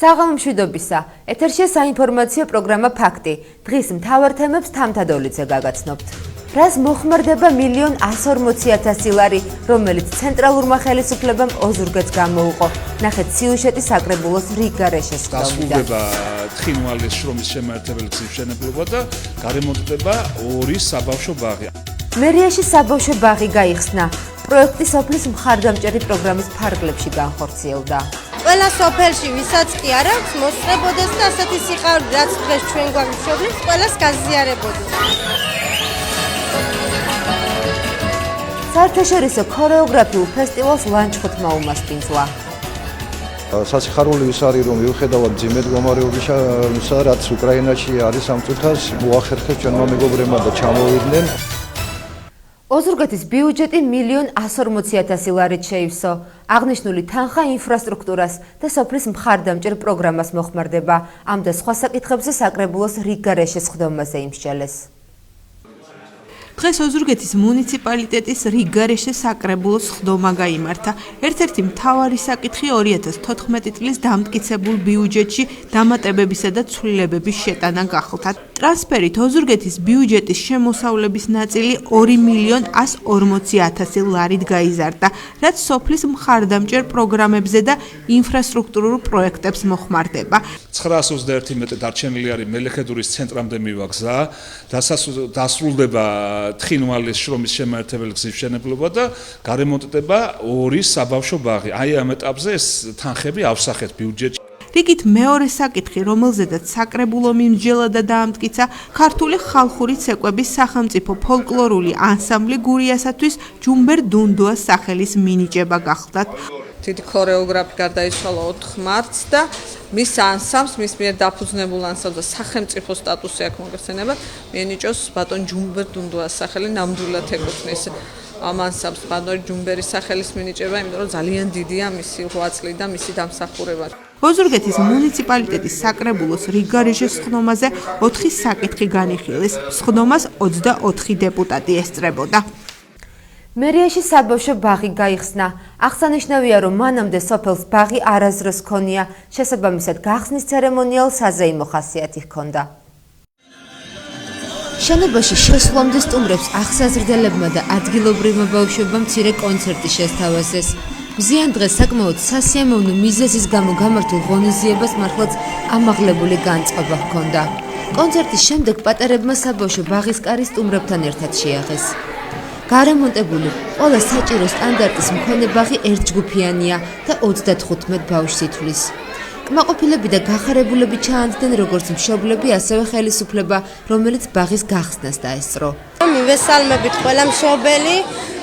საღამო მშვიდობისა. ეთერშია საინფორმაციო პროგრამა ფაქტი. დღის მთავარ თემებს თამთადოლიძე გაგაცნობთ. რას მოხმარდება 1.140.000 ლარი, რომელიც ცენტრალურმა ხელისუფლებამ ოზურგეთს გამოუყო. ნახეთ სიუჟეტი საკრებულოს რიგგარეშეს ხდომიდან. დასრულდება თხინვალის შრომის შემაერთებელი გზის მშენებლობა და გარემონტდება 2 საბავშვო ბაღი. მერიაში საბავშვო ბაღი გაიხსნა. პროექტი სოფლის მხარდამჭერი პროგრამის ფარგლებში განხორციელდა. ყველა სოფელში ვისაც კი არ აქვს მოსწრებოდეს და ასეთი სიყავრი რაც დღეს ჩვენ გვამშობლებს ყველას გაზიარებოდეს. საერთაშორისო ქორეოგრაფიულ ფესტივალს ლანჩხუთმა უმასპინძლა. სასიხარული ის არის რომ მიუხედავად მძიმე მდგომარეობისა რაც უკრაინაში არის ამ წუთას მოახერხეს ჩვენმა მეგობრებმა და ჩამოვიდნენ. ოზურგეთის ბიუჯეტი 1.140.000 ლარით შეივსო. აღნიშნული თანხა ინფრასტრუქტურას და სოფლის მხარდამჭერ პროგრამას მოხმარდება. ამ და სხვა საკითხებზე საკრებულოს რიგგარეშეს ხდომაზე იმსჯელეს. დღეს ოზურგეთის მუნიციპალიტეტის რიგგარეშე საკრებულოს ხდომა გაიმართა. ერთ-ერთი მთავარი საკითხი 2014 წლის დამტკიცებულ ბიუჯეტში დამატებებისა და ცვლილებების შეტანა გახლდა. ტრანსფერით ოზურგეთის ბიუჯეტის შემოსავლების ნაწილი 2.140.000 ლარით გაიზარდა, რაც სოფლის მხარდამჭერ პროგრამებზე და ინფრასტრუქტურულ პროექტებს მოხმარდება. 921 მეტრი დარჩენილი არის მელექედურის ცენტრამდე მივა გზა, დასრულდება თხინვალის შრომის შემაერთებელი გზის მშენებლობა და გარემონტდება 2 საბავშვო ბაღი. აი ამ ეტაპზე ეს თანხები ავსახეთ ბიუჯეტში. რიგით მეორე საკითხი, რომელზედაც საკრებულო მიმსჯელა და დაამტკიცა, ქართული ხალხური ცეკვების სახელმწიფო ფოლკლორული ანსამბლი გურიასათვის ჯუმბერ დუნდუას სახელის მინიჭება გახლდათ. დიდი ქორეოგრაფი გარდაიცვალა 4 მარტს და მის ანსამბლს, მის მიერ დაფუძნებულ ანსამბლს და სახელმწიფო სტატუსი აქვს მოგხსენება, მიენიჭოს ბატონ ჯუმბერ დუნდუას სახელი ნამდვილად ეკუთვნის ამ ანსამბლს ბატონ ჯუმბერის სახელის მინიჭება, იმიტომ რომ ძალიან დიდია მისი ღვაწლი და მისი დამსახურება. ოზურგეთის მუნიციპალიტეტის საკრებულოს რიგგარეშეს ხდომაზე 4 საკითხი განიხილეს. ხდომას 24 დეპუტატი ესწრებოდა. მერიაში საბავშვო ბაღი გაიხსნა. აღსანიშნავია, რომ მანამდე სოფელს ბაღი არასდროს ჰქონია, შესაბამისად გახსნის ცერემონიალს საზეიმო ხასიათი ჰქონდა. შენობაში შესვლამდე სტუმრებს აღსაზრდელებმა და ადგილობრივმა ბავშვებმა მცირე კონცერტი შესთავაზეს. მზიან დღეს საკმაოდ სასიამოვნო მიზეზის გამო გამართულ ღონისძიებას მართლაც ამაღლებული განწყობა ჰქონდა. კონცერტის შემდეგ პატარებმა საბავშვო ბაღის კარი სტუმრებთან ერთად შეაღეს. გარემონტებული ყველა საჭირო სტანდარტის მქონე ბაღი ერთჯგუფიანია და 35 ბავშვს ითვლის. კმაყოფილები და გახარებულები ჩაანთდნენ როგორც მშობლები, ასევე ხელისუფლება, რომელიც ბაღის გახსნას დაესწრო. მივესალმებით ყველა მშობელი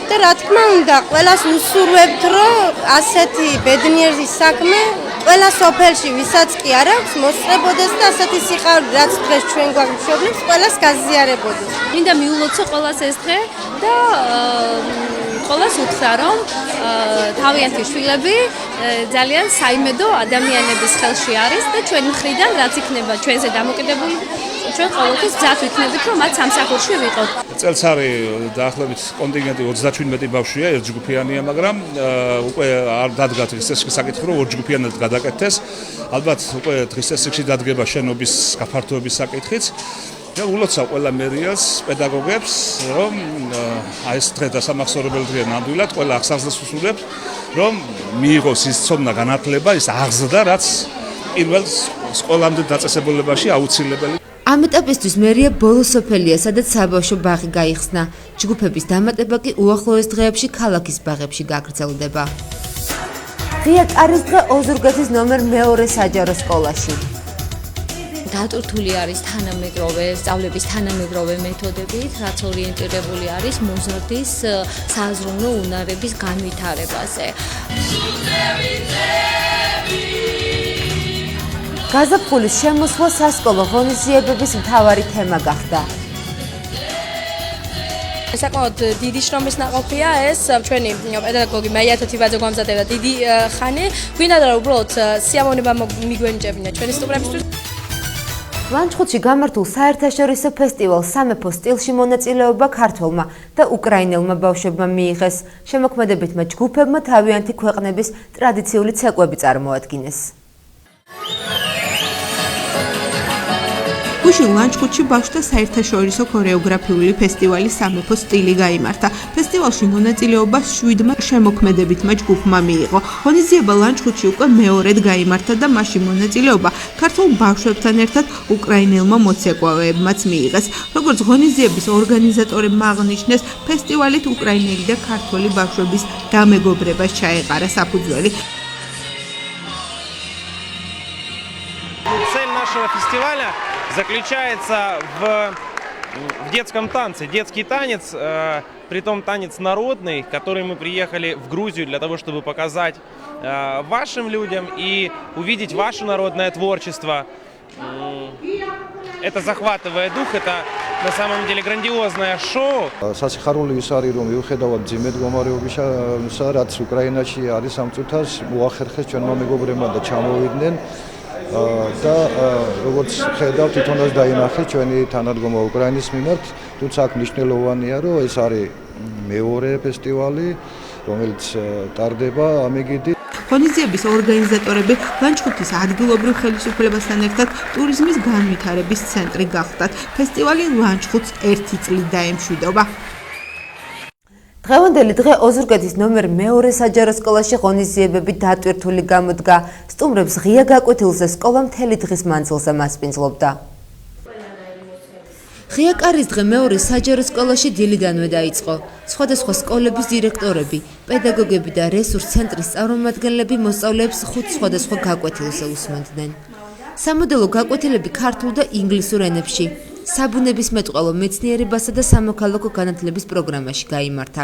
და რა თქმა უნდა, ყველას უსურვებთ, რომ ასეთი ბედნიერი საქმე ყველა სოფელში ვისაც კი არ აქვს მოსწრებოდეს და ასეთი სიყავრი რაც დღეს ჩვენ გვამშობლებს ყველას გაზიარებოდეს. მინდა მიულოცო ყველას ეს დღე და ყველას უთხრა, რომ თავიანთი შვილები ძალიან საიმედო ადამიანების ხელში არის და ჩვენ მხრიდან რაც იქნება ჩვენზე დამოკიდებული, ჩვენ ყოველთვის გზად ვიქნებით, რომ მათ სამსახურში ვიყოთ. წელს არის დაახლოებით კონტინგენტი 37 ბავშვია, ერთჯგუფიანია, მაგრამ უკვე არ დადგა დღის წესრიგის საკითხი, რომ ორჯგუფიანად გადაკეთდეს. ალბათ უკვე დღის წესრიგში დადგება შენობის გაფართოების საკითხიც. და ულოცავ ყველა მერიას, პედაგოგებს, რომ აი ეს დღე დასამახსოვრებელი დღეა ნამდვილად, ყველა ახსახსნას უსურვებს, რომ მიიღოს ის ცოდნა განათლება, ის აღზრდა, რაც პირველ სკოლამდე დაწესებულებაში აუცილებელი. ამ ეტაპისთვის მერია ბოლო სოფელია, სადაც საბავშვო ბაღი გაიხსნა. ჯგუფების დამატება კი უახლოეს დღეებში ქალაქის ბაღებში გაგრძელდება. ღია კარის დღე ოზურგეთის ნომერ 2 საჯარო სკოლაში. დატვირთული არის თანამედროვე სწავლების თანამედროვე მეთოდებით, რაც ორიენტირებული არის მოზარდის სააზროვნო უნარების განვითარებაზე. გაზაფხულის შემოსვლა სასკოლო ღონისძიებების მთავარი თემა გახდა. საკმაოდ დიდი შრომის ნაყოფია ეს ჩვენი პედაგოგი მაია თოთიბაძე გვამზადებდა დიდი ხანი. გვინდა რომ უბრალოდ სიამოვნება მიგვენიჭებინა ჩვენი სტუმრებისთვის. ლანჩხუთში გამართულ საერთაშორისო ფესტივალს სამეფო სტილში მონაწილეობა ქართველმა და უკრაინელმა ბავშვებმა მიიღეს. შემოქმედებითმა ჯგუფებმა თავიანთი ქვეყნების ტრადიციული ცეკვები წარმოადგინეს. გუშინ ლანჩხუთში ბავშვთა საერთაშორისო ქორეოგრაფიული ფესტივალი სამეფო სტილი გაიმართა. ფესტივალში მონაწილეობას 7 შემოქმედებითმა ჯგუფმა მიიღო. ღონისძიება ლანჩხუთში უკვე მეორედ გაიმართა და მასში მონაწილეობა ქართულ ბავშვებთან ერთად უკრაინელმა მოცეკვავეებმაც მიიღეს. როგორც ღონისძიების ორგანიზატორებმა აღნიშნეს, ფესტივალით უკრაინელი და ქართველი ბავშვების გამეგობრებას ჩაეყარა საფუძველი. Цель нашего фестиваля заключается в детском танце. Детский танец, притом танец народный, который мы приехали в Грузию для того, чтобы показать вашим людям и увидеть ваше народное творчество. Это захватывает дух, это на самом деле грандиозное шоу. სასიხარული ის არის, რომ მიუხედავად ძიმე მდგომარეობისა, რაც უკრაინაში არის ამ წუთას, მოახერხეს ჩვენმა მეგობრებმა და ჩამოვიდნენ. და როგორც ხედავთ, თვითონაც დაინახეთ ჩვენი თანადგომა უკრაინის მიმართ, თუმცა აქ მნიშვნელოვანია, რომ ეს არის მეორე ფესტივალი, რომელიც ტარდება ამ ეგიდით. ღონისძიების ორგანიზატორები ლანჩხუთის ადგილობრივ ხელისუფლებასთან ერთად ტურიზმის განვითარების ცენტრი გახდათ. ფესტივალი ლანჩხუთს 1 წლით დაემშვიდობა. დღევანდელი დღე ოზურგეთის ნომერ მეორე საჯარო სკოლაში ღონისძიებები დატვირთული გამოდგა. სტუმრებს ღია გაკვეთილზე სკოლა მთელი დღის მანძილზე მასპინძლობდა. ღია კარის დღე მეორე საჯარო სკოლაში დილიდანვე დაიწყო. სხვადასხვა სკოლების დირექტორები, პედაგოგები და რესურს ცენტრის წარმომადგენლები მოსწავლეებს 5 სხვადასხვა გაკვეთილზე უსმენდნენ. სამოდელო გაკვეთილები ქართულ და ინგლისურ ენებში. საბუნების მეტყველო მეცნიერებასა და სამოქალაქო განათლების პროგრამაში გაიმართა.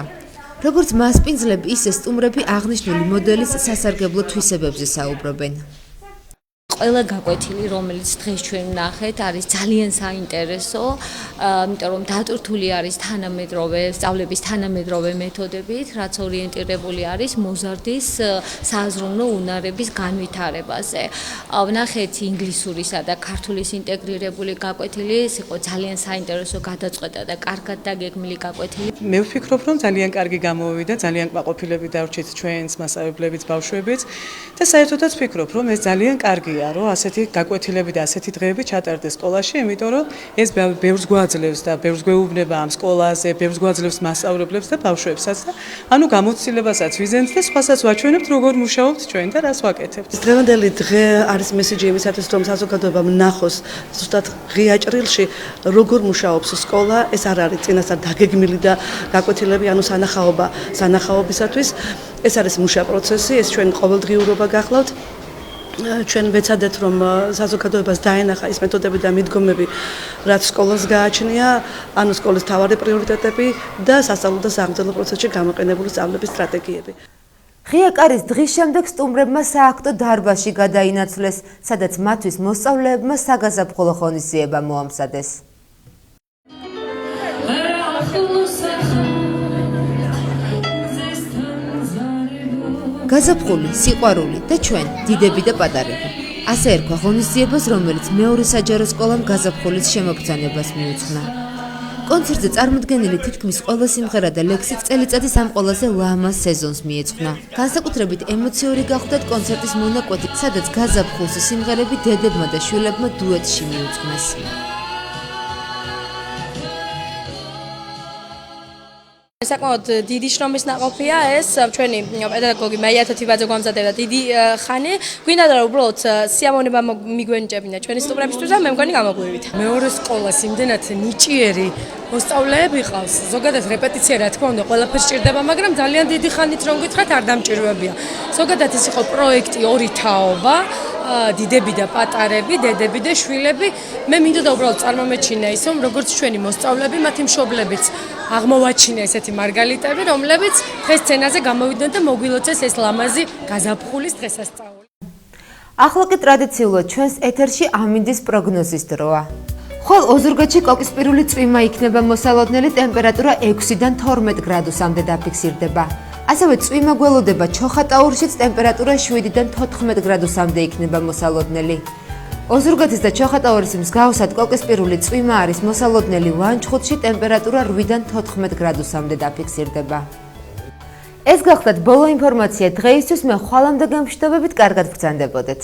როგორც მასპინძლები, ისე სტუმრები აღნიშნული მოდელის სასარგებლო თვისებებზე საუბრობენ. ყველა გაკვეთილი, რომელიც დღეს ჩვენ ვნახეთ, არის ძალიან საინტერესო, იმიტომ რომ დატვირთული არის თანამედროვე სწავლების თანამედროვე მეთოდებით, რაც ორიენტირებული არის მოზარდის სააზროვნო უნარების განვითარებაზე. ვნახეთ ინგლისურისა და ქართულის ინტეგრირებული გაკვეთილი, ეს იყო ძალიან საინტერესო გადაწყვეტა და კარგად დაგეგმილი გაკვეთილი. მე ვფიქრობ, რომ ძალიან კარგი გამოვიდა, ძალიან კმაყოფილები დავრჩით ჩვენს მასწავლებლებიც, ბავშვებიც და საერთოდაც ვფიქრობ, რომ ეს ძალიან კარგია. რომ ასეთი გაკვეთილები და ასეთი დღეები ჩატარდეს სკოლაში, იმიტომ რომ ეს ბევრს გვაძლევს და ბევრს გვეუბნება ამ სკოლაზე, ბევრს გვაძლევს მასწავლებლებს და ბავშვებსაც და ანუ გამოცდილებასაც ვიზენთ და სხვასაც ვაჩვენებთ, როგორ მუშაობთ ჩვენ და რას ვაკეთებთ. დღევანდელი დღე არის მესიჯი იმისათვის, რომ საზოგადოებამ ნახოს ზუსტად ღია ჭრილში როგორ მუშაობს სკოლა. ეს არ არის წინასწარ დაგეგმილი და გაკვეთილები, ანუ სანახაობისათვის. ეს არის მუშა პროცესი, ეს ჩვენ ყოველდღიურობა გახლავთ. ჩვენ ვეცადეთ, რომ საზოგადოებას დაენახა ის მეთოდები და მიდგომები, რაც სკოლას გააჩნია, ანუ სკოლის მთავარი პრიორიტეტები და სასწავლო და სამგზელო პროცესში გამოყენებული სწავლების სტრატეგიები. ღია კარის დღის შემდეგ სტუმრებმა სააქტო დარბაზში გადაინაცვლეს, სადაც მათთვის მოსწავლეებმა საგაზაფხულო ღონისძიება მოამზადეს. გაზაფხული, სიყვარული და ჩვენ, დიდები და პატარები. ასე ერქვა ღონისძიებას, რომელიც მეორე საჯარო სკოლამ გაზაფხულის შემოგზანებას მიუძღვნა. კონცერტზე წარმოდგენილი თითქმის ყველა სიმღერა და ლექსი წელიწადის ამ ყველაზე ლამაზ სეზონს მიეძღვნა. განსაკუთრებით ემოციური გახდათ კონცერტის მონაკვეთი, სადაც გაზაფხულს სიმღერები დედებმა და შვილებმა დუეტში მიუძღვნეს. საკმაოდ დიდი შრომის ნაყოფია ეს ჩვენი პედაგოგი მაია თათიბაძე გვამზადება დიდი ხანი. გვინდა და უბრალოდ სიამოვნება მიგვენიჭებინა ჩვენი სტუმრებისთვის და მე მგონი გამოგვივით. მეორე სკოლას იმდენად ნიჭიერი მოსწავლეები ყავს. ზოგადად რეპეტიცია რა თქმა უნდა ყველაფერს სჭირდება, მაგრამ ძალიან დიდი ხანით რომ გითხრათ არ დამჭირვებია. ზოგადად ეს იყო პროექტი ორი თაობა. დიდები და პატარები, დედები და შვილები. მე მინდა და უბრალოდ წარმომეჩინა ის, რომ როგორც ჩვენი მოსწავლეები, მათი მშობლებიც აღმოვაჩინა ესეთი მარგალიტები, რომლებიც დღეს სცენაზე გამოვიდნენ და მოგვილოცეს ეს ლამაზი გაზაფხულის დღესასწაული. ახლა კი ტრადიციულად ჩვენს ეთერში ამინდის პროგნოზის დროა. ხოლ ოზურგეთში კოკისპირული წვიმა იქნება მოსალოდნელი, ტემპერატურა 6-დან 12 გრადუსამდე დაფიქსირდება. ასევე წვიმა გველოდება ჩოხატაურშიც, ტემპერატურა 7-დან 14 გრადუსამდე იქნება მოსალოდნელი. ოზურგეთის და ჩოხატაურის მსგავსად კოკისპირული წვიმა არის მოსალოდნელი ლანჩხუთში, ტემპერატურა 8-დან 14 გრადუსამდე დაფიქსირდება. ეს გახლდათ ბოლო ინფორმაცია დღეისთვის, მე ხვალამდე გამშვიდობებით, კარგად ბრძანდებოდეთ.